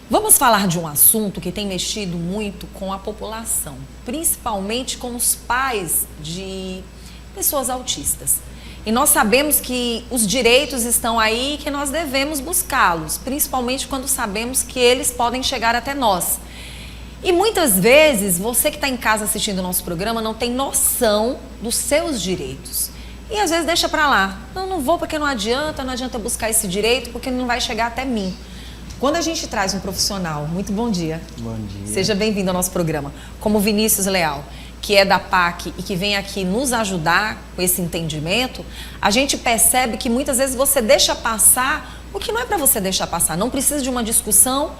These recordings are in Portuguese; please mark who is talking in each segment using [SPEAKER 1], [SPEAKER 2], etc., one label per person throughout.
[SPEAKER 1] Vamos falar de um assunto que tem mexido muito com a população, principalmente com os pais de pessoas autistas. E nós sabemos que os direitos estão aí e que nós devemos buscá-los, principalmente quando sabemos que eles podem chegar até nós. E muitas vezes, você que está em casa assistindo o nosso programa não tem noção dos seus direitos. E às vezes deixa para lá. Não vou porque não adianta buscar esse direito porque não vai chegar até mim. Quando a gente traz um profissional, muito bom dia.
[SPEAKER 2] Bom dia.
[SPEAKER 1] Seja bem-vindo ao nosso programa, como Vinícius Leal, que é da PAC e que vem aqui nos ajudar com esse entendimento, a gente percebe que muitas vezes você deixa passar o que não é para você deixar passar. Não precisa de uma discussão,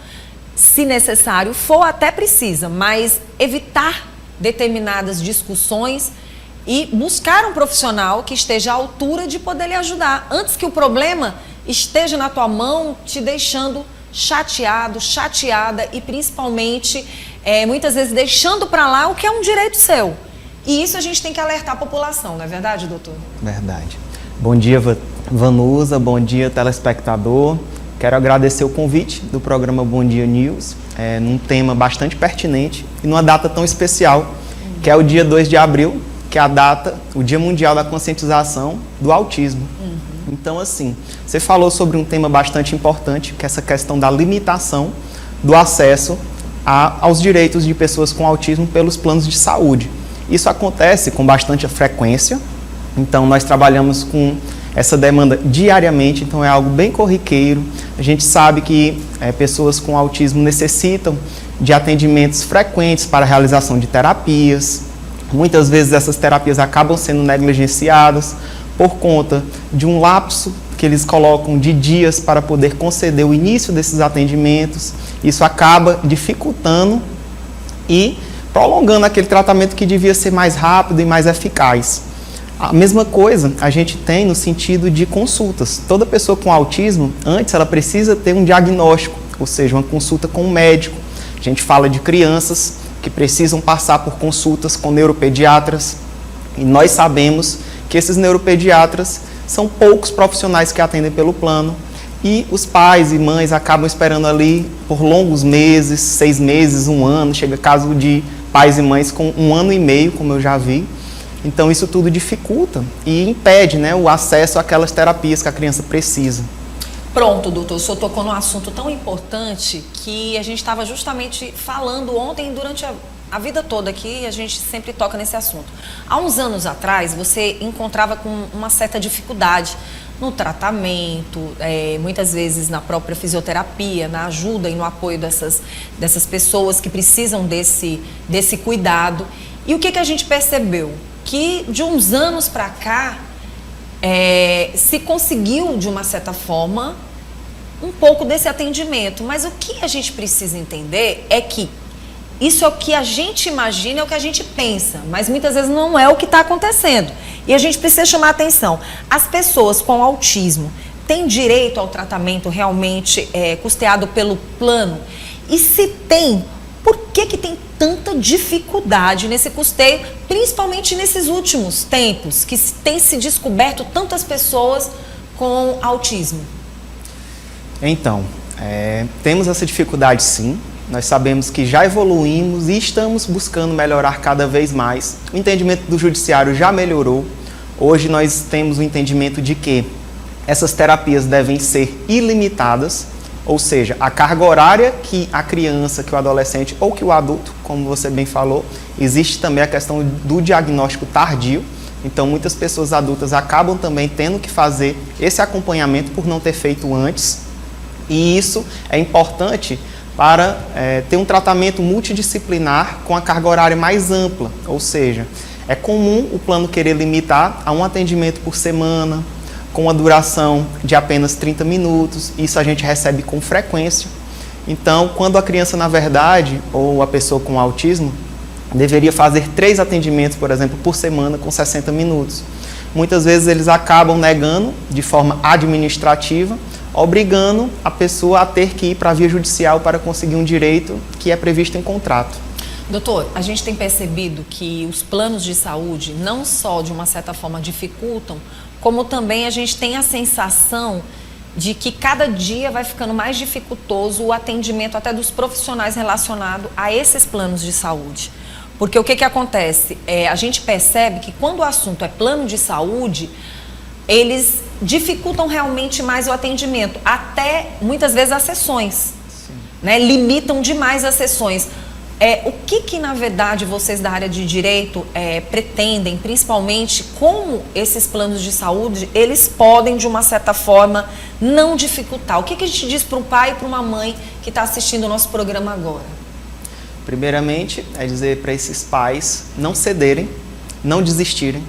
[SPEAKER 1] se necessário for, até precisa, mas evitar determinadas discussões e buscar um profissional que esteja à altura de poder lhe ajudar, antes que o problema esteja na tua mão, te deixando chateado, chateada e principalmente, muitas vezes, deixando para lá o que é um direito seu. E isso a gente tem que alertar a população, não é verdade, doutor?
[SPEAKER 2] Verdade. Bom dia, Vanusa, bom dia, telespectador. Quero agradecer o convite do programa Bom Dia News, num tema bastante pertinente e numa data tão especial, que é o dia 2 de abril, que é a data, o Dia Mundial da Conscientização do Autismo. Então, assim, você falou sobre um tema bastante importante, que é essa questão da limitação do acesso aos direitos de pessoas com autismo pelos planos de saúde. Isso acontece com bastante frequência, então nós trabalhamos com essa demanda diariamente, então é algo bem corriqueiro. A gente sabe que pessoas com autismo necessitam de atendimentos frequentes para a realização de terapias. Muitas vezes essas terapias acabam sendo negligenciadas por conta de um lapso que eles colocam de dias para poder conceder o início desses atendimentos. Isso acaba dificultando e prolongando aquele tratamento que devia ser mais rápido e mais eficaz. A mesma coisa a gente tem no sentido de consultas. Toda pessoa com autismo, antes ela precisa ter um diagnóstico, ou seja, uma consulta com um médico. A gente fala de crianças que precisam passar por consultas com neuropediatras e nós sabemos que esses neuropediatras são poucos profissionais que atendem pelo plano e os pais e mães acabam esperando ali por longos meses, 6 meses, 1 ano, chega caso de pais e mães com 1 ano e meio, como eu já vi. Então isso tudo dificulta e impede, né, o acesso àquelas terapias que a criança precisa.
[SPEAKER 1] Pronto, doutor, o senhor tocou num assunto tão importante que a gente estava justamente falando ontem durante a vida toda aqui, a gente sempre toca nesse assunto. Há uns anos atrás, você encontrava com uma certa dificuldade no tratamento, muitas vezes na própria fisioterapia, na ajuda e no apoio dessas pessoas que precisam desse cuidado. E o que a gente percebeu? Que de uns anos para cá, se conseguiu, de uma certa forma, um pouco desse atendimento. Mas o que a gente precisa entender é que isso é o que a gente imagina, é o que a gente pensa, mas muitas vezes não é o que está acontecendo. E a gente precisa chamar a atenção. As pessoas com autismo têm direito ao tratamento realmente custeado pelo plano? E se tem, por que tem tanta dificuldade nesse custeio, principalmente nesses últimos tempos, que tem se descoberto tantas pessoas com autismo?
[SPEAKER 2] Então, temos essa dificuldade sim. Nós sabemos que já evoluímos e estamos buscando melhorar cada vez mais. O entendimento do judiciário já melhorou. Hoje nós temos o entendimento de que essas terapias devem ser ilimitadas, ou seja, a carga horária que a criança, que o adolescente ou que o adulto, como você bem falou, existe também a questão do diagnóstico tardio. Então muitas pessoas adultas acabam também tendo que fazer esse acompanhamento por não ter feito antes. E isso é importante para ter um tratamento multidisciplinar com a carga horária mais ampla, ou seja, é comum o plano querer limitar a um atendimento por semana, com a duração de apenas 30 minutos, isso a gente recebe com frequência. Então, quando a criança, na verdade, ou a pessoa com autismo, deveria fazer 3 atendimentos, por exemplo, por semana, com 60 minutos. Muitas vezes eles acabam negando de forma administrativa, obrigando a pessoa a ter que ir para a via judicial para conseguir um direito que é previsto em contrato.
[SPEAKER 1] Doutor, a gente tem percebido que os planos de saúde não só de uma certa forma dificultam, como também a gente tem a sensação de que cada dia vai ficando mais dificultoso o atendimento até dos profissionais relacionados a esses planos de saúde. Porque o que acontece? A gente percebe que quando o assunto é plano de saúde, eles dificultam realmente mais o atendimento, até muitas vezes as sessões, né? Limitam demais as sessões. O que na verdade vocês da área de direito pretendem, principalmente como esses planos de saúde, eles podem de uma certa forma não dificultar? O que a gente diz para um pai e para uma mãe que está assistindo o nosso programa agora?
[SPEAKER 2] Primeiramente, é dizer para esses pais não cederem, não desistirem.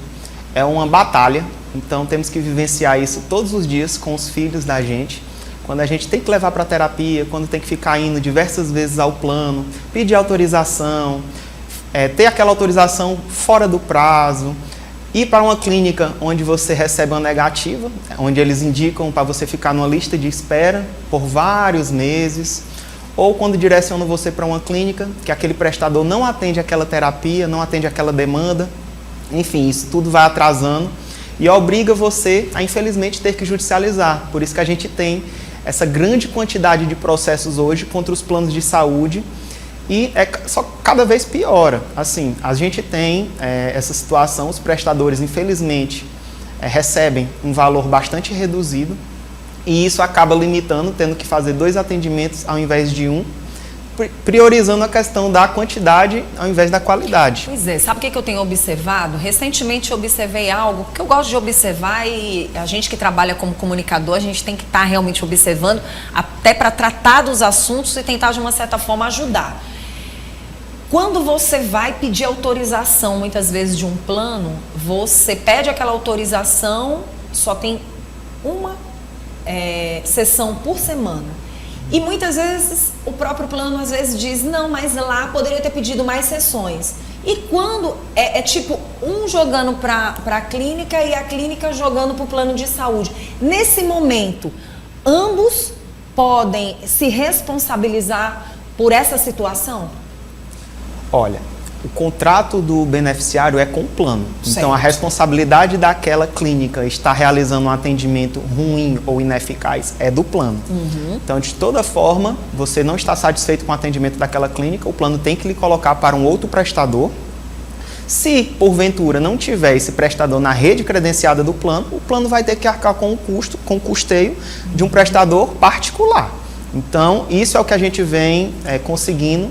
[SPEAKER 2] É uma batalha, então temos que vivenciar isso todos os dias com os filhos da gente. Quando a gente tem que levar para terapia, quando tem que ficar indo diversas vezes ao plano, pedir autorização, ter aquela autorização fora do prazo, ir para uma clínica onde você recebe uma negativa, onde eles indicam para você ficar numa lista de espera por vários meses, ou quando direcionam você para uma clínica que aquele prestador não atende aquela terapia, não atende aquela demanda. Enfim, isso tudo vai atrasando e obriga você a, infelizmente, ter que judicializar. Por isso que a gente tem essa grande quantidade de processos hoje contra os planos de saúde e só cada vez piora. Assim, a gente tem essa situação, os prestadores, infelizmente, recebem um valor bastante reduzido e isso acaba limitando, tendo que fazer 2 atendimentos ao invés de 1, priorizando a questão da quantidade ao invés da qualidade.
[SPEAKER 1] Pois é, sabe o que eu tenho observado? Recentemente eu observei algo que eu gosto de observar e a gente que trabalha como comunicador, a gente tem que estar realmente observando até para tratar dos assuntos e tentar de uma certa forma ajudar. Quando você vai pedir autorização, muitas vezes de um plano, você pede aquela autorização, só tem uma sessão por semana. E muitas vezes o próprio plano às vezes diz, não, mas lá poderia ter pedido mais sessões. E quando tipo um jogando para a clínica e a clínica jogando para o plano de saúde. Nesse momento, ambos podem se responsabilizar por essa situação?
[SPEAKER 2] Olha, o contrato do beneficiário é com o plano.
[SPEAKER 1] Certo.
[SPEAKER 2] Então, a responsabilidade daquela clínica estar realizando um atendimento ruim ou ineficaz é do plano. Então, de toda forma, você não está satisfeito com o atendimento daquela clínica, o plano tem que lhe colocar para um outro prestador. Se, porventura, não tiver esse prestador na rede credenciada do plano, o plano vai ter que arcar com o custeio de um prestador particular. Então, isso é o que a gente vem conseguindo,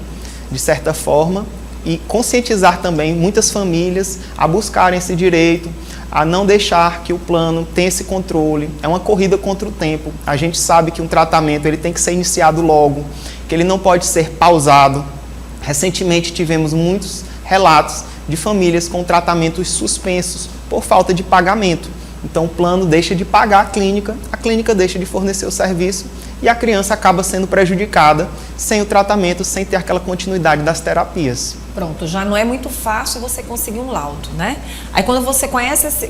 [SPEAKER 2] de certa forma, e conscientizar também muitas famílias a buscarem esse direito, a não deixar que o plano tenha esse controle. É uma corrida contra o tempo. A gente sabe que um tratamento ele tem que ser iniciado logo, que ele não pode ser pausado. Recentemente tivemos muitos relatos de famílias com tratamentos suspensos por falta de pagamento. Então o plano deixa de pagar a clínica deixa de fornecer o serviço e a criança acaba sendo prejudicada sem o tratamento, sem ter aquela continuidade das terapias.
[SPEAKER 1] Pronto, já não é muito fácil você conseguir um laudo, né? Aí quando você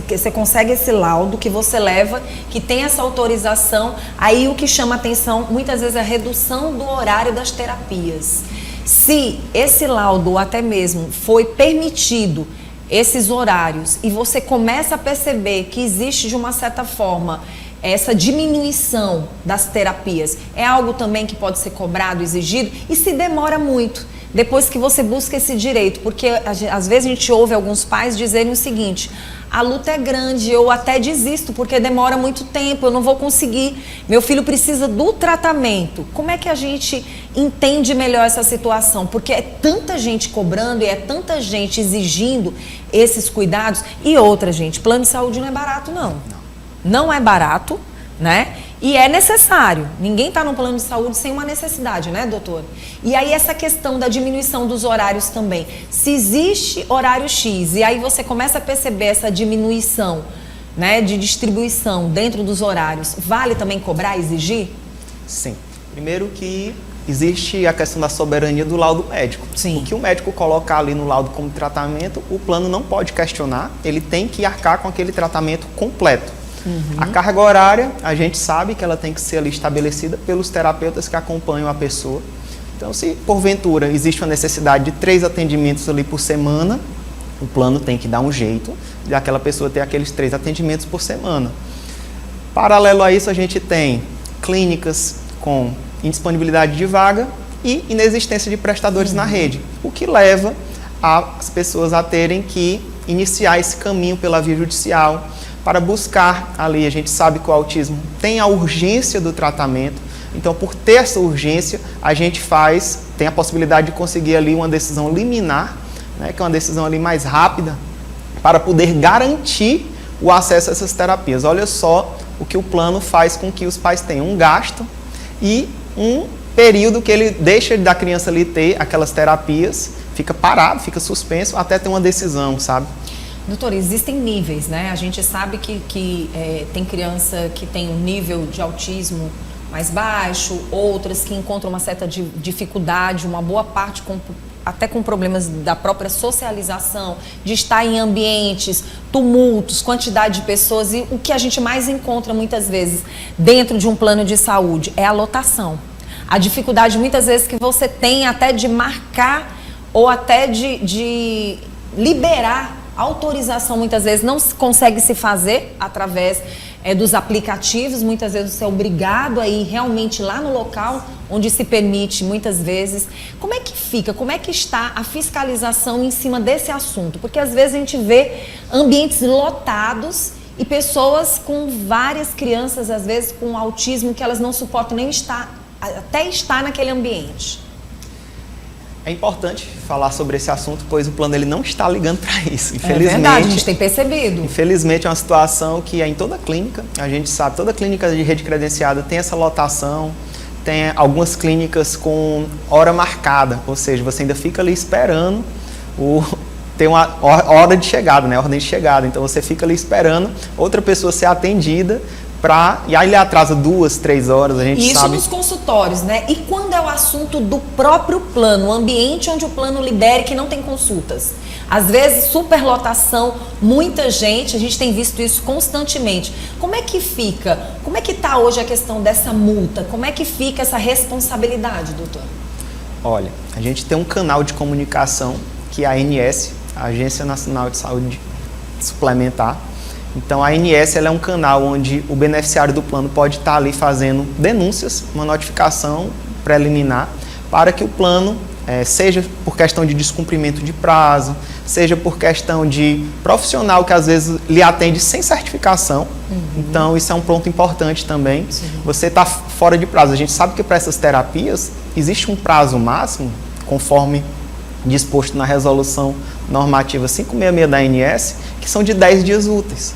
[SPEAKER 1] você consegue esse laudo que você leva, que tem essa autorização, aí o que chama atenção muitas vezes é a redução do horário das terapias. Se esse laudo ou até mesmo foi permitido esses horários e você começa a perceber que existe de uma certa forma essa diminuição das terapias, é algo também que pode ser cobrado, exigido, e se demora muito depois que você busca esse direito, porque às vezes a gente ouve alguns pais dizerem o seguinte: a luta é grande, eu até desisto porque demora muito tempo, eu não vou conseguir, meu filho precisa do tratamento. Como é que a gente entende melhor essa situação? Porque é tanta gente cobrando e é tanta gente exigindo esses cuidados. E outra, gente, plano de saúde não é barato, não. Não é barato, né? E é necessário. Ninguém está no plano de saúde sem uma necessidade, né, doutor? E aí essa questão da diminuição dos horários também. Se existe horário X e aí você começa a perceber essa diminuição, né, de distribuição dentro dos horários, vale também cobrar, exigir?
[SPEAKER 2] Sim. Primeiro que existe a questão da soberania do laudo médico.
[SPEAKER 1] Sim.
[SPEAKER 2] O que o médico colocar ali no laudo como tratamento, o plano não pode questionar, ele tem que arcar com aquele tratamento completo. A carga horária, a gente sabe que ela tem que ser ali estabelecida pelos terapeutas que acompanham a pessoa. Então, se porventura existe uma necessidade de 3 atendimentos ali por semana, o plano tem que dar um jeito de aquela pessoa ter aqueles 3 atendimentos por semana. Paralelo a isso, a gente tem clínicas com indisponibilidade de vaga e inexistência de prestadores na rede, o que leva as pessoas a terem que iniciar esse caminho pela via judicial para buscar ali. A gente sabe que o autismo tem a urgência do tratamento, então por ter essa urgência, a gente tem a possibilidade de conseguir ali uma decisão liminar, né, que é uma decisão ali mais rápida, para poder garantir o acesso a essas terapias. Olha só o que o plano faz com que os pais tenham um gasto e um período que ele deixa da criança ali ter aquelas terapias, fica parado, fica suspenso, até ter uma decisão, sabe?
[SPEAKER 1] Doutor, existem níveis, né? A gente sabe que tem criança que tem um nível de autismo mais baixo, outras que encontram uma certa dificuldade, uma boa parte até com problemas da própria socialização, de estar em ambientes, tumultos, quantidade de pessoas, e o que a gente mais encontra muitas vezes dentro de um plano de saúde é a lotação. A dificuldade muitas vezes que você tem até de marcar ou até de liberar autorização, muitas vezes não consegue se fazer através dos aplicativos, muitas vezes você é obrigado a ir realmente lá no local onde se permite, muitas vezes. Como é que fica? Como é que está a fiscalização em cima desse assunto? Porque às vezes a gente vê ambientes lotados e pessoas com várias crianças, às vezes com autismo, que elas não suportam nem até estar naquele ambiente.
[SPEAKER 2] É importante falar sobre esse assunto, pois o plano ele não está ligando para isso, infelizmente.
[SPEAKER 1] É verdade, a gente tem percebido.
[SPEAKER 2] Infelizmente é uma situação que é em toda clínica, a gente sabe, toda clínica de rede credenciada tem essa lotação, tem algumas clínicas com hora marcada, ou seja, você ainda fica ali esperando, tem uma hora de chegada, né, ordem de chegada, então você fica ali esperando outra pessoa ser atendida, e aí ele atrasa 2, 3 horas, a gente
[SPEAKER 1] isso
[SPEAKER 2] sabe.
[SPEAKER 1] Isso nos consultórios, né? E quando é o assunto do próprio plano, o ambiente onde o plano libere que não tem consultas? Às vezes, superlotação, muita gente, a gente tem visto isso constantemente. Como é que fica? Como é que está hoje a questão dessa multa? Como é que fica essa responsabilidade, doutor?
[SPEAKER 2] Olha, a gente tem um canal de comunicação que é a ANS, a Agência Nacional de Saúde Suplementar. Então a ANS ela é um canal onde o beneficiário do plano pode estar ali fazendo denúncias, uma notificação preliminar, para que o plano, seja por questão de descumprimento de prazo, seja por questão de profissional que às vezes lhe atende sem certificação. Então isso é um ponto importante também. Sim. Você está fora de prazo. A gente sabe que para essas terapias existe um prazo máximo, conforme disposto na resolução normativa 566 da ANS, que são de 10 dias úteis.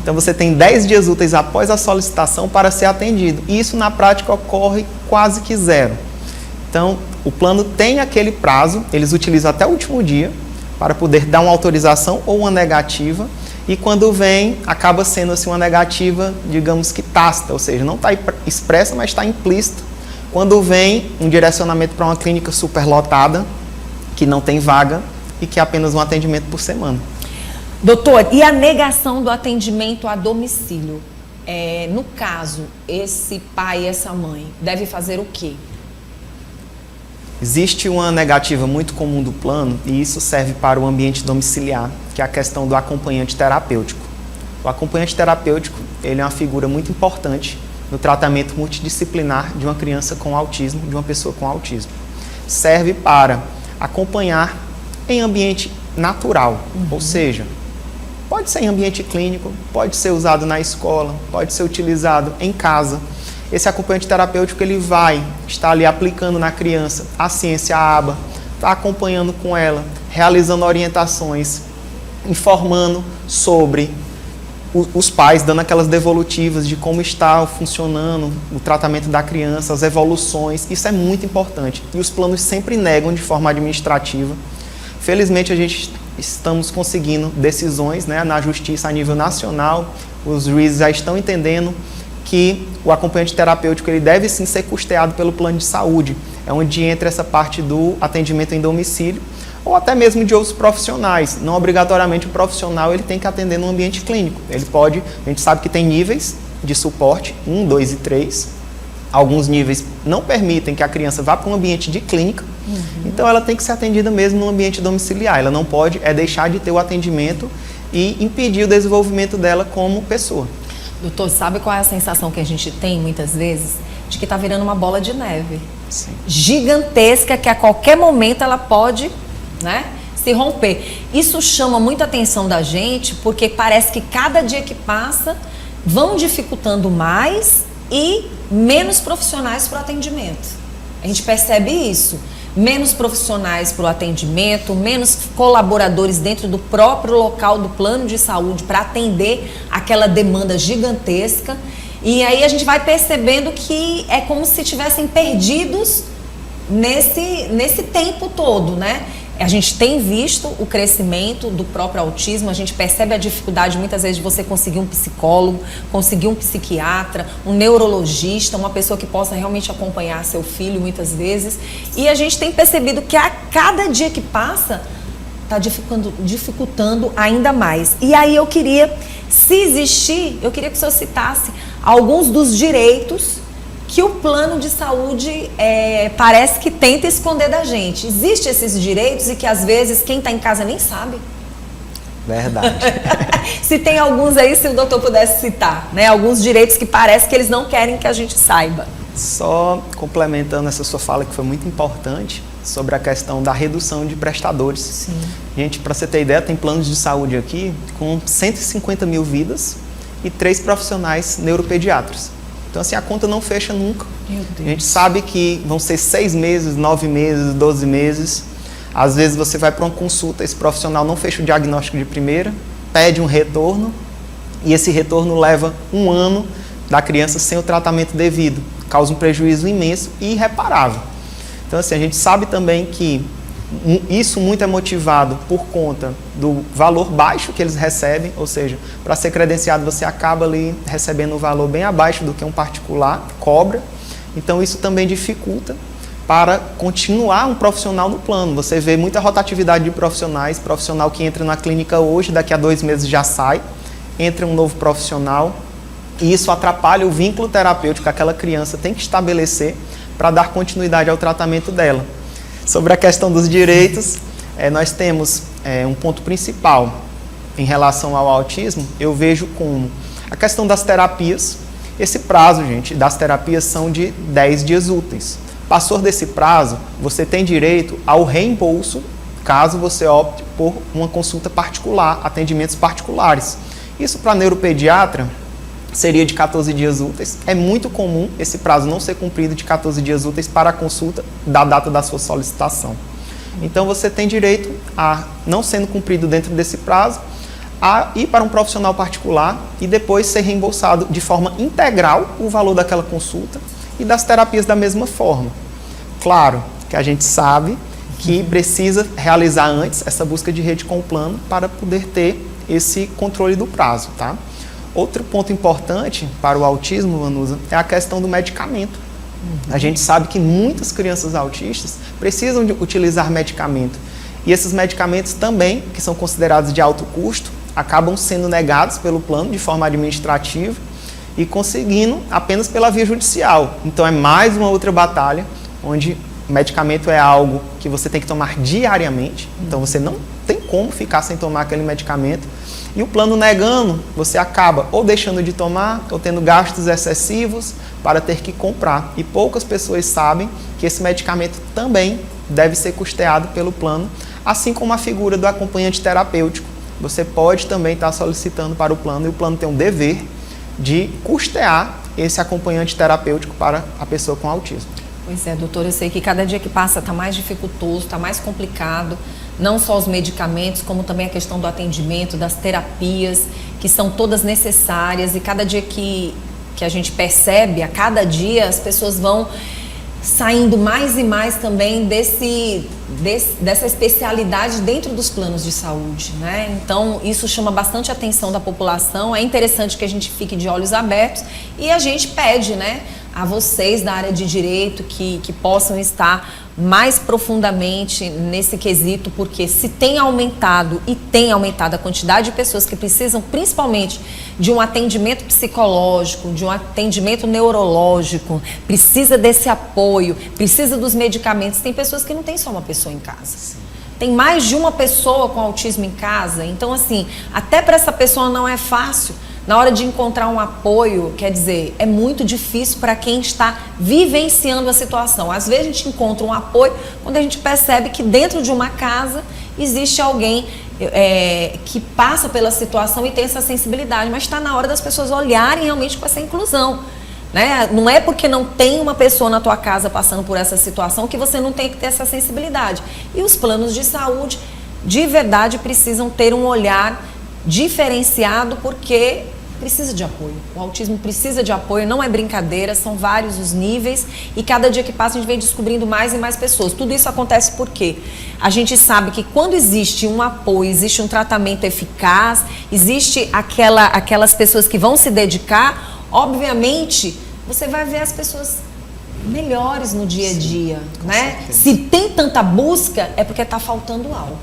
[SPEAKER 2] Então você tem 10 dias úteis após a solicitação para ser atendido. E isso na prática ocorre quase que zero. Então o plano tem aquele prazo, eles utilizam até o último dia para poder dar uma autorização ou uma negativa. E quando vem, acaba sendo assim uma negativa, digamos que tácita, ou seja, não está expressa, mas está implícita. Quando vem um direcionamento para uma clínica superlotada, que não tem vaga e que é apenas um atendimento por semana.
[SPEAKER 1] Doutor, e a negação do atendimento a domicílio? No caso, esse pai e essa mãe deve fazer o quê?
[SPEAKER 2] Existe uma negativa muito comum do plano e isso serve para o ambiente domiciliar, que é a questão do acompanhante terapêutico. O acompanhante terapêutico ele é uma figura muito importante no tratamento multidisciplinar de uma criança com autismo, de uma pessoa com autismo. Serve para acompanhar em ambiente natural, ou seja, pode ser em ambiente clínico, pode ser usado na escola, pode ser utilizado em casa. Esse acompanhante terapêutico ele vai estar ali aplicando na criança a ciência ABA, está acompanhando com ela, realizando orientações, informando sobre os pais, dando aquelas devolutivas de como está funcionando o tratamento da criança, as evoluções. Isso é muito importante. E os planos sempre negam de forma administrativa. Felizmente, a gente estamos conseguindo decisões, né, na justiça a nível nacional. Os juízes já estão entendendo que o acompanhante terapêutico ele deve sim ser custeado pelo plano de saúde. É onde entra essa parte do atendimento em domicílio, ou até mesmo de outros profissionais. Não obrigatoriamente o profissional ele tem que atender no ambiente clínico. Ele pode, a gente sabe que tem níveis de suporte, 1, 2 e 3. Alguns níveis não permitem que a criança vá para um ambiente de clínica, então ela tem que ser atendida mesmo no ambiente domiciliar. Ela não pode deixar de ter o atendimento e impedir o desenvolvimento dela como pessoa.
[SPEAKER 1] Doutor, sabe qual é a sensação que a gente tem muitas vezes? De que está virando uma bola de neve.
[SPEAKER 2] Sim.
[SPEAKER 1] Gigantesca, que a qualquer momento ela pode, né, se romper. Isso chama muita atenção da gente, porque parece que cada dia que passa vão dificultando mais e menos profissionais para o atendimento. A gente percebe isso. Menos profissionais para o atendimento, menos colaboradores dentro do próprio local do plano de saúde para atender aquela demanda gigantesca. E aí a gente vai percebendo que é como se tivessem perdidos nesse tempo todo, né? A gente tem visto o crescimento do próprio autismo, a gente percebe a dificuldade muitas vezes de você conseguir um psicólogo, conseguir um psiquiatra, um neurologista, uma pessoa que possa realmente acompanhar seu filho muitas vezes. E a gente tem percebido que a cada dia que passa está dificultando ainda mais. E aí eu queria, se existir, eu queria que o senhor citasse alguns dos direitos que o plano de saúde parece que tenta esconder da gente. Existem esses direitos e que às vezes quem está em casa nem sabe.
[SPEAKER 2] Verdade.
[SPEAKER 1] Se tem alguns aí, se o doutor pudesse citar, né? Alguns direitos que parece que eles não querem que a gente saiba.
[SPEAKER 2] Só complementando essa sua fala, que foi muito importante, sobre a questão da redução de prestadores.
[SPEAKER 1] Sim.
[SPEAKER 2] Gente, para você ter ideia, tem planos de saúde aqui com 150 mil vidas e 3 profissionais neuropediatras. Então, assim, a conta não fecha nunca.
[SPEAKER 1] Meu Deus.
[SPEAKER 2] A gente sabe que vão ser 6 meses, 9 meses, 12 meses. Às vezes você vai para uma consulta, esse profissional não fecha o diagnóstico de primeira, pede um retorno, e esse retorno leva 1 ano da criança sem o tratamento devido. Causa um prejuízo imenso e irreparável. Então, assim, a gente sabe também que isso muito é motivado por conta do valor baixo que eles recebem, ou seja, para ser credenciado você acaba ali recebendo um valor bem abaixo do que um particular cobra. Então isso também dificulta para continuar um profissional no plano. Você vê muita rotatividade de profissionais, profissional que entra na clínica hoje, daqui a 2 meses já sai, entra um novo profissional, e isso atrapalha o vínculo terapêutico que aquela criança tem que estabelecer para dar continuidade ao tratamento dela. Sobre a questão dos direitos, nós temos um ponto principal em relação ao autismo, eu vejo como a questão das terapias. Esse prazo, gente, das terapias são de 10 dias úteis. Passou desse prazo, você tem direito ao reembolso, caso você opte por uma consulta particular, atendimentos particulares. Isso para neuropediatra seria de 14 dias úteis. É muito comum esse prazo não ser cumprido de 14 dias úteis para a consulta da data da sua solicitação. Então você tem direito a, não sendo cumprido dentro desse prazo, a ir para um profissional particular e depois ser reembolsado de forma integral o valor daquela consulta e das terapias da mesma forma. Claro que a gente sabe que precisa realizar antes essa busca de rede com o plano para poder ter esse controle do prazo, tá? Outro ponto importante para o autismo, Vanusa, é a questão do medicamento. A gente sabe que muitas crianças autistas precisam de utilizar medicamento. E esses medicamentos também, que são considerados de alto custo, acabam sendo negados pelo plano de forma administrativa e conseguindo apenas pela via judicial. Então é mais uma outra batalha, onde o medicamento é algo que você tem que tomar diariamente. Então você não tem como ficar sem tomar aquele medicamento. E o plano negando, você acaba ou deixando de tomar, ou tendo gastos excessivos para ter que comprar. E poucas pessoas sabem que esse medicamento também deve ser custeado pelo plano, assim como a figura do acompanhante terapêutico. Você pode também estar solicitando para o plano, e o plano tem um dever de custear esse acompanhante terapêutico para a pessoa com autismo.
[SPEAKER 1] Pois é, doutor, eu sei que cada dia que passa está mais dificultoso, está mais complicado, não só os medicamentos, como também a questão do atendimento, das terapias, que são todas necessárias, e cada dia que a gente percebe, a cada dia as pessoas vão saindo mais e mais também dessa especialidade dentro dos planos de saúde, né? Então, isso chama bastante a atenção da população. É interessante que a gente fique de olhos abertos e a gente pede, né, a vocês da área de direito que possam estar mais profundamente nesse quesito, porque se tem aumentado e tem aumentado a quantidade de pessoas que precisam principalmente de um atendimento psicológico, de um atendimento neurológico, precisa desse apoio, precisa dos medicamentos. Tem pessoas que não tem só uma pessoa em casa. Tem mais de uma pessoa com autismo em casa. Então, assim, até para essa pessoa não é fácil Na hora de encontrar um apoio, quer dizer, é muito difícil para quem está vivenciando a situação. Às vezes a gente encontra um apoio quando a gente percebe que dentro de uma casa existe alguém que passa pela situação e tem essa sensibilidade, mas está na hora das pessoas olharem realmente com essa inclusão. Né? Não é porque não tem uma pessoa na tua casa passando por essa situação que você não tem que ter essa sensibilidade. E os planos de saúde, de verdade, precisam ter um olhar diferenciado, porque precisa de apoio. O autismo precisa de apoio, não é brincadeira, são vários os níveis e cada dia que passa a gente vem descobrindo mais e mais pessoas. Tudo isso acontece porque a gente sabe que quando existe um apoio, existe um tratamento eficaz, existe aquelas pessoas que vão se dedicar, obviamente você vai ver as pessoas melhores no dia a dia, né? Se tem tanta busca, é porque está faltando algo,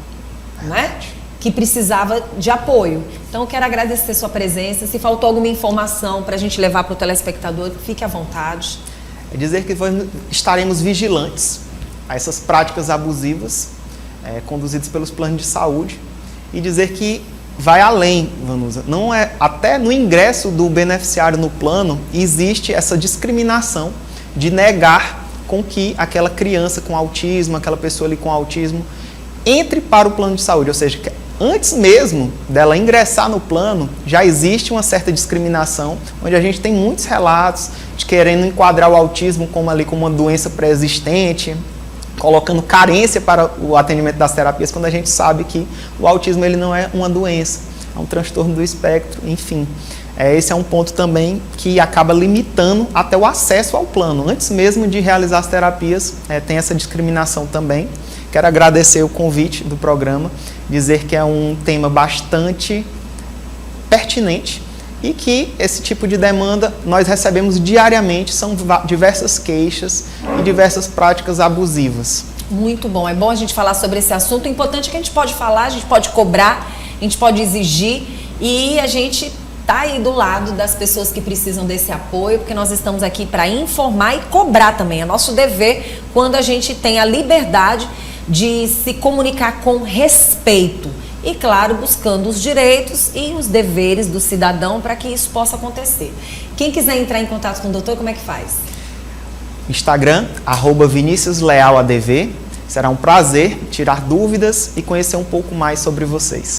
[SPEAKER 1] né? Que precisava de apoio. Então, eu quero agradecer sua presença. Se faltou alguma informação para a gente levar para o telespectador, fique à vontade.
[SPEAKER 2] É dizer que estaremos vigilantes a essas práticas abusivas conduzidas pelos planos de saúde e dizer que vai além, Vanusa. Não é, até no ingresso do beneficiário no plano, existe essa discriminação de negar com que aquela criança com autismo, aquela pessoa ali com autismo, entre para o plano de saúde, ou seja, antes mesmo dela ingressar no plano, já existe uma certa discriminação, onde a gente tem muitos relatos de querendo enquadrar o autismo como uma doença pré-existente, colocando carência para o atendimento das terapias, quando a gente sabe que o autismo ele não é uma doença, é um transtorno do espectro, enfim. Esse é um ponto também que acaba limitando até o acesso ao plano. Antes mesmo de realizar as terapias, tem essa discriminação também. Quero agradecer o convite do programa, dizer que é um tema bastante pertinente e que esse tipo de demanda nós recebemos diariamente, são diversas queixas e diversas práticas abusivas.
[SPEAKER 1] Muito bom, é bom a gente falar sobre esse assunto. O importante é que a gente pode falar, a gente pode cobrar, a gente pode exigir e a gente está aí do lado das pessoas que precisam desse apoio, porque nós estamos aqui para informar e cobrar também. É nosso dever quando a gente tem a liberdade de se comunicar com respeito e, claro, buscando os direitos e os deveres do cidadão para que isso possa acontecer. Quem quiser entrar em contato com o doutor, como é que faz?
[SPEAKER 2] Instagram, @ViniciusLealADV. Será um prazer tirar dúvidas e conhecer um pouco mais sobre vocês.